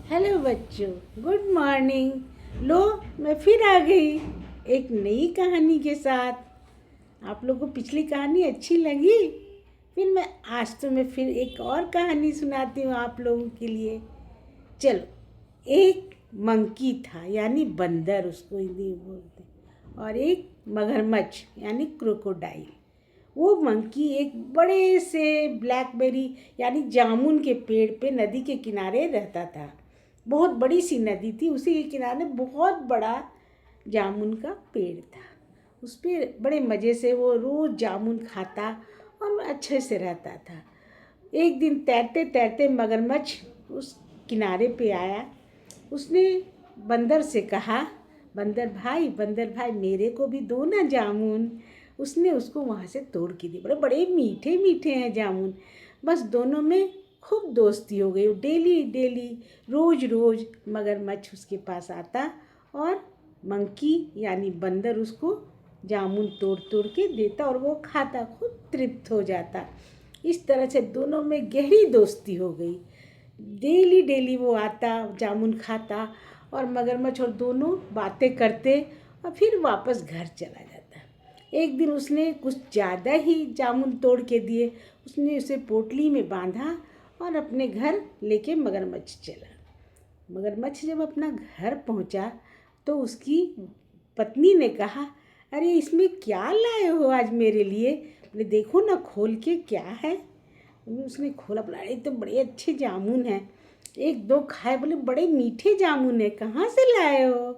Hello बच्चों, good morning. लो, मैं फिर आ गई एक नई कहानी के साथ। आप लोगों को पिछली कहानी अच्छी लगी? फिर मैं आज तुम्हें फिर एक और कहानी सुनाती हूँ आप लोगों के लिए। चलो, एक मंकी था यानी बंदर, उसको हिंदी में बोलते हैं, और एक मगरमच्छ यानी क्रोकोडाइल। वो मंकी एक बड़े से ब्लैकबेरी यानी जामुन के पेड़ पे नदी के किनारे रहता था। बहुत बड़ी सी नदी थी, उसी के किनारे बहुत बड़ा जामुन का पेड़ था। उस पर बड़े मज़े से वो रोज़ जामुन खाता और अच्छे से रहता था। एक दिन तैरते तैरते मगरमच्छ उस किनारे पे आया। उसने बंदर से कहा, बंदर भाई मेरे को भी दो ना जामुन। उसने उसको वहाँ से तोड़ के दी। बड़े बड़े मीठे मीठे हैं जामुन। बस दोनों में खूब दोस्ती हो गई। डेली डेली रोज़ रोज़ मगरमच्छ उसके पास आता और मंकी यानी बंदर उसको जामुन तोड़ तोड़ के देता और वो खाता, खूब तृप्त हो जाता। इस तरह से दोनों में गहरी दोस्ती हो गई। डेली डेली वो आता, जामुन खाता और मगरमच्छ और दोनों बातें करते और फिर वापस घर चला जाता। एक दिन उसने कुछ ज़्यादा ही जामुन तोड़ के दिए। उसने उसे पोटली में बांधा और अपने घर लेके मगरमच्छ चला। मगरमच्छ जब अपना घर पहुंचा तो उसकी पत्नी ने कहा, अरे इसमें क्या लाए हो आज मेरे लिए? बोले देखो ना खोल के क्या है। उसने खोला, बोला अरे तो बड़े अच्छे जामुन हैं। एक दो खाए, बोले बड़े मीठे जामुन है, कहाँ से लाए हो?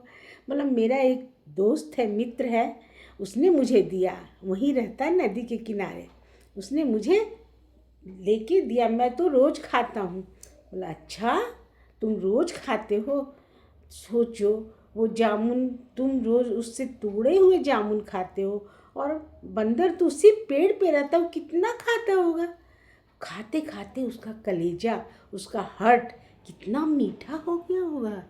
बोला मेरा एक दोस्त है, मित्र है, उसने मुझे दिया, वहीं रहता है नदी के किनारे, उसने मुझे लेके दिया, मैं तो रोज़ खाता हूँ। बोला अच्छा, तुम रोज़ खाते हो? सोचो, वो जामुन तुम रोज़ उससे तोड़े हुए जामुन खाते हो और बंदर तो उसी पेड़ पे रहता हो, कितना खाता होगा। खाते खाते उसका कलेजा, उसका हार्ट कितना मीठा हो गया होगा।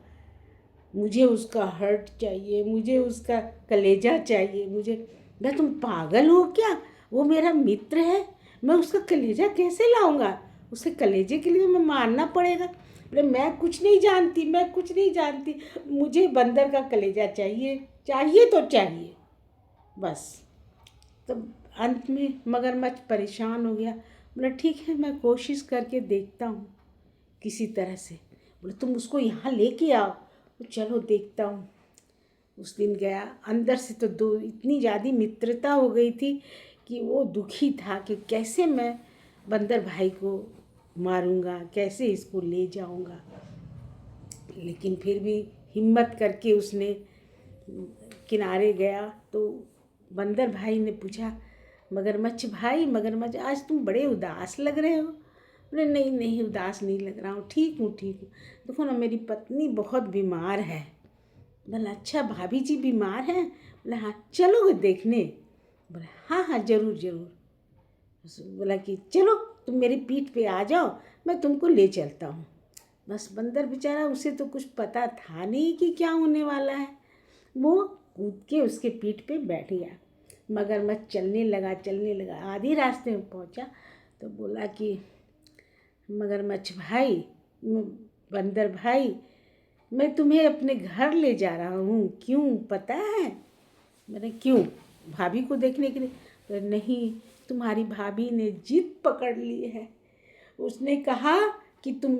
मुझे उसका हार्ट चाहिए, मुझे उसका कलेजा चाहिए, मुझे। मैं तुम पागल हो क्या? वो मेरा मित्र है, मैं उसका कलेजा कैसे लाऊंगा? उसके कलेजे के लिए मैं मारना पड़ेगा। अरे मैं कुछ नहीं जानती, मैं कुछ नहीं जानती, मुझे बंदर का कलेजा चाहिए, चाहिए तो चाहिए बस। तब अंत में मगरमच्छ परेशान हो गया। बोला ठीक है, मैं कोशिश करके देखता हूँ किसी तरह से। बोले तुम उसको यहाँ लेके आओ। तो चलो देखता हूँ। उस दिन गया, अंदर से तो दो इतनी ज़्यादा मित्रता हो गई थी कि वो दुखी था कि कैसे मैं बंदर भाई को मारूंगा, कैसे इसको ले जाऊंगा। लेकिन फिर भी हिम्मत करके उसने किनारे गया तो बंदर भाई ने पूछा, मगरमच्छ आज तुम बड़े उदास लग रहे हो। बोले नहीं नहीं, उदास नहीं लग रहा हूँ, ठीक हूँ ठीक हूँ। देखो ना मेरी पत्नी बहुत बीमार है। बोला अच्छा, भाभी जी बीमार हैं? बोला हाँ, चलोगे देखने? बोला हाँ हाँ जरूर जरूर। बोला कि चलो तुम मेरी पीठ पे आ जाओ, मैं तुमको ले चलता हूँ। बस बंदर बेचारा, उसे तो कुछ पता था नहीं कि क्या होने वाला है। वो कूद के उसके पीठ पे बैठ गया। मगरमच्छ चलने लगा, आधी रास्ते में पहुंचा तो बोला कि मगरमच्छ भाई, बंदर भाई, मैं तुम्हें अपने घर ले जा रहा हूँ, क्यों पता है? मैंने क्यों? भाभी को देखने के लिए? तो नहीं, तुम्हारी भाभी ने जिद पकड़ ली है। उसने कहा कि तुम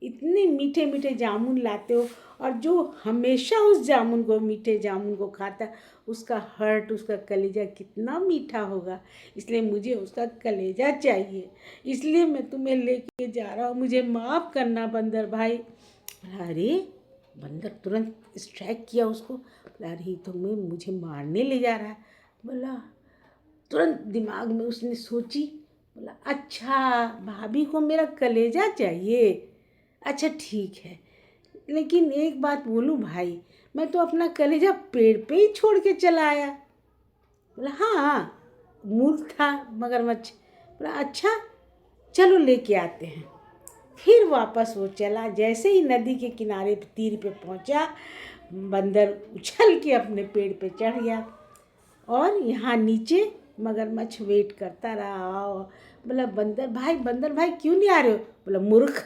इतने मीठे मीठे जामुन लाते हो और जो हमेशा उस जामुन को, मीठे जामुन को खाता, उसका हार्ट, उसका कलेजा कितना मीठा होगा, इसलिए मुझे उसका कलेजा चाहिए, इसलिए मैं तुम्हें लेके जा रहा हूँ, मुझे माफ़ करना बंदर भाई। अरे बंदर तुरंत स्ट्राइक किया उसको। अरे तो मैं, मुझे मारने ले जा रहा है। बोला, तुरंत दिमाग में उसने सोची। बोला अच्छा, भाभी को मेरा कलेजा चाहिए, अच्छा ठीक है, लेकिन एक बात बोलूं भाई, मैं तो अपना कलेजा पेड़ पे ही छोड़ के चला आया। बोला हाँ, मूर्ख था मगरमच्छ। बोला अच्छा, चलो लेके आते हैं। फिर वापस वो चला। जैसे ही नदी के किनारे तीर पे पहुंचा, बंदर उछल के अपने पेड़ पे चढ़ गया और यहाँ नीचे मगरमच्छ वेट करता रहा। बोला बंदर भाई क्यों नहीं आ रहे हो? बोला मूर्ख,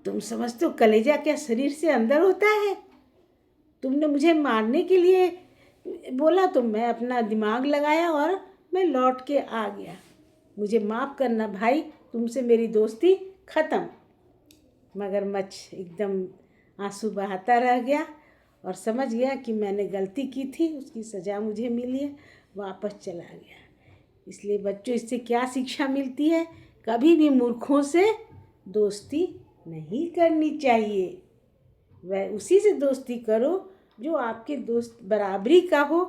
तुम समझते हो कलेजा क्या शरीर से अंदर होता है? तुमने मुझे मारने के लिए बोला तो मैं अपना दिमाग लगाया और मैं लौट के आ गया। मुझे माफ़ करना भाई, तुमसे मेरी दोस्ती ख़त्म। मगरमच्छ एकदम आंसू बहाता रह गया और समझ गया कि मैंने गलती की थी, उसकी सज़ा मुझे मिली है, वापस चला गया। इसलिए बच्चों, इससे क्या शिक्षा मिलती है? कभी भी मूर्खों से दोस्ती नहीं करनी चाहिए। वह उसी से दोस्ती करो जो आपके दोस्त बराबरी का हो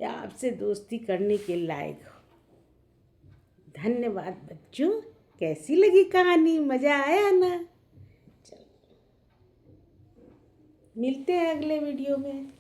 या आपसे दोस्ती करने के लायक हो। धन्यवाद बच्चों। कैसी लगी कहानी? मज़ा आया ना? चलो, मिलते हैं अगले वीडियो में।